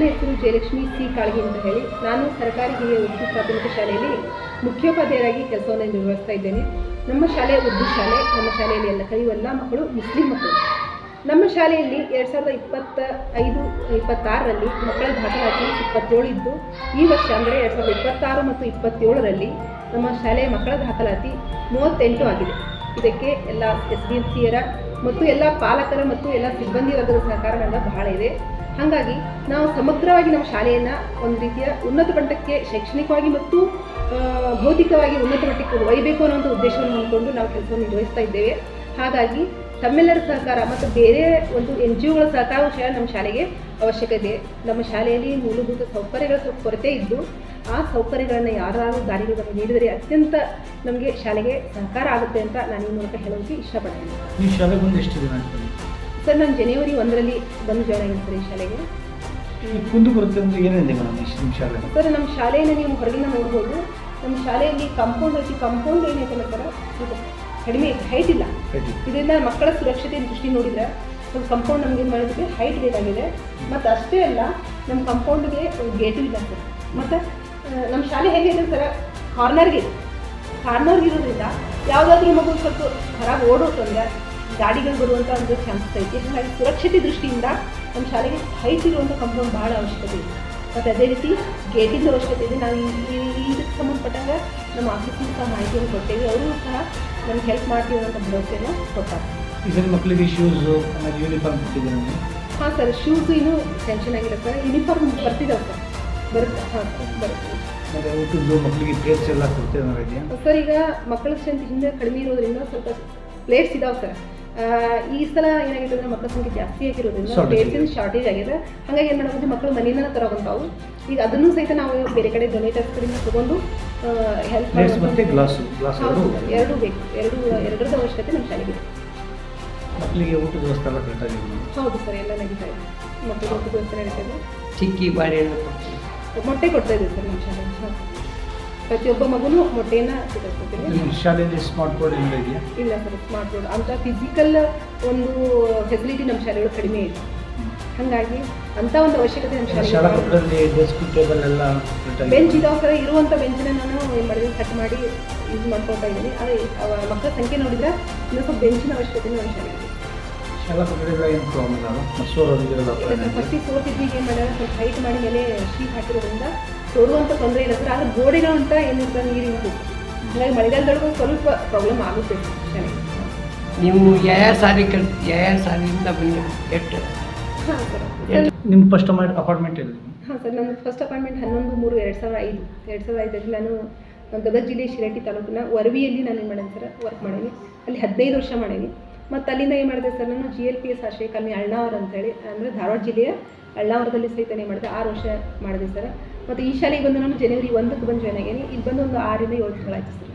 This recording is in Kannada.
ಹೆಸರು ಜಯಲಕ್ಷ್ಮಿ ಸಿ ಕಾಳಗಿ ಅಂತ ಹೇಳಿ. ನಾನು ಸರ್ಕಾರಿ ಹಿರಿಯ ಉರ್ದು ಪ್ರಾಥಮಿಕ ಶಾಲೆಯಲ್ಲಿ ಮುಖ್ಯೋಪಾಧ್ಯಾಯರಾಗಿ ಕೆಲಸವನ್ನು ನಿರ್ವಹಿಸ್ತಾ ಇದ್ದೇನೆ. ನಮ್ಮ ಶಾಲೆ ಉರ್ದು ಶಾಲೆ. ನಮ್ಮ ಶಾಲೆಯಲ್ಲಿ ಕಲಿಯುವ ಮಕ್ಕಳು ಮುಸ್ಲಿಂ ಮಕ್ಕಳು. ನಮ್ಮ ಶಾಲೆಯಲ್ಲಿ 2025-26ರಲ್ಲಿ ಮಕ್ಕಳ ದಾಖಲಾತಿ 27 ಇದ್ದು, ಈ ವರ್ಷ ಅಂದರೆ 2026 ಮತ್ತು 27ರಲ್ಲಿ ನಮ್ಮ ಶಾಲೆಯ ಮಕ್ಕಳ ದಾಖಲಾತಿ 38 ಆಗಿದೆ. ಇದಕ್ಕೆ ಎಲ್ಲ SDMCಯರ ಮತ್ತು ಎಲ್ಲ ಪಾಲಕರ ಮತ್ತು ಎಲ್ಲ ಸಿಬ್ಬಂದಿ ವರ್ಗದ ಸಹಕಾರ ನನಗೆ ಬಹಳ ಇದೆ. ಹಾಗಾಗಿ ನಾವು ಸಮಗ್ರವಾಗಿ ನಮ್ಮ ಶಾಲೆಯನ್ನು ಒಂದು ರೀತಿಯ ಉನ್ನತ ಮಟ್ಟಕ್ಕೆ ಶೈಕ್ಷಣಿಕವಾಗಿ ಮತ್ತು ಭೌತಿಕವಾಗಿ ಉನ್ನತ ಮಟ್ಟಕ್ಕೆ ಒಯ್ಯಬೇಕು ಅನ್ನೋ ಉದ್ದೇಶವನ್ನು ಹೊಂದಿಕೊಂಡು ನಾವು ಕೆಲಸವನ್ನು ನಿರ್ವಹಿಸ್ತಾ ಇದ್ದೇವೆ. ಹಾಗಾಗಿ ತಮ್ಮೆಲ್ಲರ ಸಹಕಾರ ಮತ್ತು ಬೇರೆ ಒಂದು NGOಗಳ ಸಹಕಾರವೂ ಸಹ ನಮ್ಮ ಶಾಲೆಗೆ ಅವಶ್ಯಕತೆ. ನಮ್ಮ ಶಾಲೆಯಲ್ಲಿ ಮೂಲಭೂತ ಸೌಕರ್ಯಗಳ ಕೊರತೆ ಇದ್ದು, ಆ ಸೌಕರ್ಯಗಳನ್ನು ಯಾರಾದರೂ ದಾನಿಗಳು ನೀಡಿದರೆ ಅತ್ಯಂತ ನಮಗೆ ಶಾಲೆಗೆ ಸಹಕಾರ ಆಗುತ್ತೆ ಅಂತ ನಾನು ಈ ಮೂಲಕ ಹೇಳೋದಕ್ಕೆ ಇಷ್ಟಪಡ್ತೀನಿ. ಈ ಶಾಲೆ ಬಂದು ಎಷ್ಟು ದಿನ ಆಗ್ತದೆ ಸರ್? ನಾನು ಜನವರಿ 1ರಲ್ಲಿ ಬಂದು ಜಾಯ್ನ್ ಆಗಿದ್ದೀನಿ ಸರ್ ಈ ಶಾಲೆಗೆ. ಕುಂದು ಬರುತ್ತೆ ಅಂದರೆ ಏನಿದೆ ಮೇಡಮ್ ನಿಮ್ಮ ಶಾಲೆ? ಸರ್, ನಮ್ಮ ಶಾಲೆಯನ್ನು ನೀವು ಹೊರಗಿನ ನೋಡ್ಬೋದು. ನಮ್ಮ ಶಾಲೆಯಲ್ಲಿ ಕಾಂಪೌಂಡ್ ಐತಿ. ಕಾಂಪೌಂಡ್ ಏನೈತಲ್ಲ ಸರ್, ಇದು ಕಡಿಮೆ ಐತಿ, ಹೈಟ್ ಇಲ್ಲ. ಇದರಿಂದ ಮಕ್ಕಳ ಸುರಕ್ಷತೆ ದೃಷ್ಟಿ ನೋಡಿದರೆ ಸ್ವಲ್ಪ ಕಾಂಪೌಂಡ್ ನಮ್ಗೆ ಏನು ಮಾಡಿದ್ರೆ ಹೈಟ್ ಬೇಕಾಗಿದೆ. ಮತ್ತು ಅಷ್ಟೇ ಅಲ್ಲ, ನಮ್ಮ ಕಾಂಪೌಂಡ್ಗೆ ಗೇಟು ಇಲ್ಲ ಸರ್. ಮತ್ತು ನಮ್ಮ ಶಾಲೆ ಹೇಗಿದೆ ಸರ್, ಕಾರ್ನರ್ಗೆ ಇರೋದ್ರಿಂದ ಯಾವುದಾದ್ರೂ ಮಗು ಸ್ವಲ್ಪ ಹೊರಗೆ ಓಡೋತಂದ್ರೆ ಗಾಡಿಗಳು ಬರುವಂಥ ಒಂದು ಚಾನ್ಸಸ್ ಐತಿ. ಹಾಗಾಗಿ ಸುರಕ್ಷತೆ ದೃಷ್ಟಿಯಿಂದ ನಮ್ಮ ಶಾಲೆಗೆ ಹೈಟ್ ಇರುವಂಥ ಕಾಂಪೌಂಡ್ ಭಾಳ ಅವಶ್ಯಕತೆ ಇದೆ. ಮತ್ತು ಅದೇ ರೀತಿ ಗೇಟಿಂದ ಅವಶ್ಯಕತೆ ಇದೆ. ನಾವು ಇದಕ್ಕೆ ಸಂಬಂಧಪಟ್ಟಾಗ ನಮ್ಮ ಆಫೀಸಿನ ಸಹ ಮಾಹಿತಿಯನ್ನು ಕೊಡ್ತೇವೆ. ಅವರು ಸಹ ನಮ್ಗೆ ಹೆಲ್ಪ್ ಮಾಡ್ತೀವಿ ಅನ್ನೋ ಭರವಸೆಯನ್ನು ಕೊಡ್ತಾರೆ. ಈ ಸರಿ ಮಕ್ಕಳಿಗೆ ಶೂಸು ಆಮೇಲೆ ಯೂನಿಫಾರ್ಮ್ ಕೊಟ್ಟಿದ್ದೀವಿ. ಹಾಂ ಸರ್, ಶೂಸು ಇನ್ನೂ ಟೆನ್ಷನ್ ಆಗಿಲ್ಲ ಸರ್. ಯೂನಿಫಾರ್ಮ್ ಬರ್ತಿದ್ದಾವೆ ಸರ್, ಬರುತ್ತೆ. ಹಾಂ ಸರ್, ಬರುತ್ತೆ. ಮತ್ತು ಊಟದ್ದು ಮಕ್ಕಳಿಗೆ ಪ್ಲೇಟ್ಸ್ ಎಲ್ಲ ಕೊಡ್ತೇವೆ ಇದೆಯಾ ಸರ್? ಈಗ ಮಕ್ಕಳ ಸಂಖ್ಯೆ ಹಿಂದೆ ಕಡಿಮೆ ಇರೋದ್ರಿಂದ ಸ್ವಲ್ಪ ಪ್ಲೇಟ್ಸ್ ಇದಾವೆ ಸರ್. ಈ ಸಲ ಏನಾಗಿದೆ ಅಂದರೆ ಮಕ್ಕಳ ಸಂಖ್ಯೆ ಜಾಸ್ತಿ ಆಗಿರೋದ್ರಿಂದ ಪ್ಲೇಟ್ಸಿನ ಶಾರ್ಟೇಜ್ ಆಗಿದೆ. ಹಾಗಾಗಿ ಏನು ಮಾಡೋದು, ಮಕ್ಕಳು ಮನೆಯಿಂದ ತರೋವಂಥವು. ಈಗ ಅದನ್ನು ಸಹಿತ ನಾವು ಬೇರೆ ಕಡೆ ಡೊನೇಟರ್ಸ್ ಕಡೆಯಿಂದ ತೊಗೊಂಡು ಹೆಲ್ಪ್ ಮತ್ತು ಗ್ಲಾಸು ಎರಡೂ ಬೇಕು. ಎರಡರದ ಅವಶ್ಯಕತೆ ನಮ್ಮ ಶಾಲೆಗೆ ಇದೆ. ಮಕ್ಕಳಿಗೆ ಊಟದ ವ್ಯವಸ್ಥೆ ಎಲ್ಲ ಕರೆಕ್ಟಾಗಿದೆ? ಹೌದು ಸರ್, ಎಲ್ಲ ನಡೀತಾ ಇದೆ. ಮಕ್ಕಳಿಗೆ ಊಟದ ವ್ಯವಸ್ಥೆ ನಡೀತಾ ಇದೆ. ಚಿಕ್ಕಿ ಬಾಳೆಹಣ್ಣು ಮೊಟ್ಟೆ ಕೊಡ್ತಾ ಇದೆ ಸರ್ ನಮ್ಮ ಶಾಲೆ. ಹಾಂ, ಪ್ರತಿಯೊಬ್ಬ ಮಗುನೂ ಮೊಟ್ಟೆಯನ್ನು ಸಿಗಿಸ್ಕೊತೀನಿ. ಶಾಲೆಯಲ್ಲಿ ಸ್ಮಾರ್ಟ್ ಬೋರ್ಡ್ ಎಲ್ಲ ಇದೆಯಾ? ಇಲ್ಲ ಸರ್, ಸ್ಮಾರ್ಟ್ ಬೋರ್ಡ್ ಅಂತ ಫಿಸಿಕಲ್ ಒಂದು ಫೆಸಿಲಿಟಿ ನಮ್ಮ ಶಾಲೆಗಳು ಕಡಿಮೆ ಇದೆ. ಹಾಗಾಗಿ ಅಂಥ ಒಂದು ಅವಶ್ಯಕತೆ ನಮ್ಮ ಶಾಲೆ. ಡೆಸ್ಕ್ ಟೇಬಲ್ ಎಲ್ಲ ಬೆಂಚ್ ಇದಾವೆ ಸರ್. ಇರುವಂಥ ಬೆಂಚನ್ನ ನಾನು ಏನು ಮಾಡಿದ್ದೀನಿ, ಕಟ್ ಮಾಡಿ ಯೂಸ್ ಮಾಡ್ಕೊಳ್ತಾ ಇದ್ದೀನಿ. ಆದರೆ ಮಕ್ಕಳ ಸಂಖ್ಯೆ ನೋಡಿದರೆ ಇನ್ನೂ ಸ್ವಲ್ಪ ಬೆಂಚಿನ ಅವಶ್ಯಕತೆ ನಮ್ಮ ಶಾಲೆಗೆ. ಶಾಲಾ ಕೊಠಡಿಗಳ ಏನು ಪ್ರಾಬ್ಲಮ್ ಇಲ್ಲ? ಫಸ್ಟಿಗೆ 4th ಇದ್ದಿಗೆ ಏನು ಮಾಡ್ಯಾರ, ಸ್ವಲ್ಪ ಹೈಟ್ ಮಾಡಿ ಮೇಲೆ ಶೀಟ್ ಹಾಕಿರೋದ್ರಿಂದ ಸೋರುವಂಥ ತೊಂದರೆ ಇಲ್ಲ ಸರ್. ಆದರೆ ಗೋಡೆಗಳು ಅಂತ ಏನಿರ್ತಾರೆ ನೀರು ಇರುತ್ತೆ. ಹಾಗಾಗಿ ಮಳೆಗಾಲದೊಳಗೂ ಸ್ವಲ್ಪ ಪ್ರಾಬ್ಲಮ್ ಆಗುತ್ತೆ ಶಾಲೆಗೆ. ನೀವು ಯಾವ ಸಾಲಿಯಿಂದ ಬಂದು ಎಷ್ಟು? ಹಾಂ ಸರ್, ನಿಮ್ಮ ಫಸ್ಟ್ ಅಪಾರ್ಟ್ಮೆಂಟ್ ಎಲ್ಲಿ? ಹಾಂ ಸರ್, ನನ್ನ ಫಸ್ಟ್ ಅಪಾರ್ಟ್ಮೆಂಟ್ 11/3/2005. ನಾನು ಗದಗ ಜಿಲ್ಲೆ ಶಿರಹಟ್ಟಿ ತಾಲೂಕಿನ ವರವಿಯಲ್ಲಿ ನಾನು ಏನು ಮಾಡೀನಿ ಸರ್, ವರ್ಕ್ ಮಾಡೀನಿ. ಅಲ್ಲಿ 15 ವರ್ಷ ಮಾಡೀನಿ. ಮತ್ತು ಅಲ್ಲಿಂದ ಏನು ಮಾಡಿದೆ ಸರ್, ನಾನು GLPS ಆಶ್ರಯ ಕಾಲನಿ ಅಳ್ನಾವರ ಅಂತೇಳಿ, ಅಂದರೆ ಧಾರವಾಡ ಜಿಲ್ಲೆಯ ಅಳ್ನಾವರದಲ್ಲಿ ಸಹಿತ ಏನು ಮಾಡಿದೆ, 6 ವರ್ಷ ಮಾಡಿದೆ ಸರ್. ಮತ್ತು ಈ ಶಾಲೆಗೆ ಬಂದು ನಾನು ಜನವರಿ 1ಕ್ಕೆ ಬಂದು ಜಾಯ್ನ್ ಆಗೀನಿ. ಇಲ್ಲಿ ಬಂದು ಒಂದು 6 ರಿಂದ 7 ತಿಂಗಳಾಯ್ತು ಸರ್.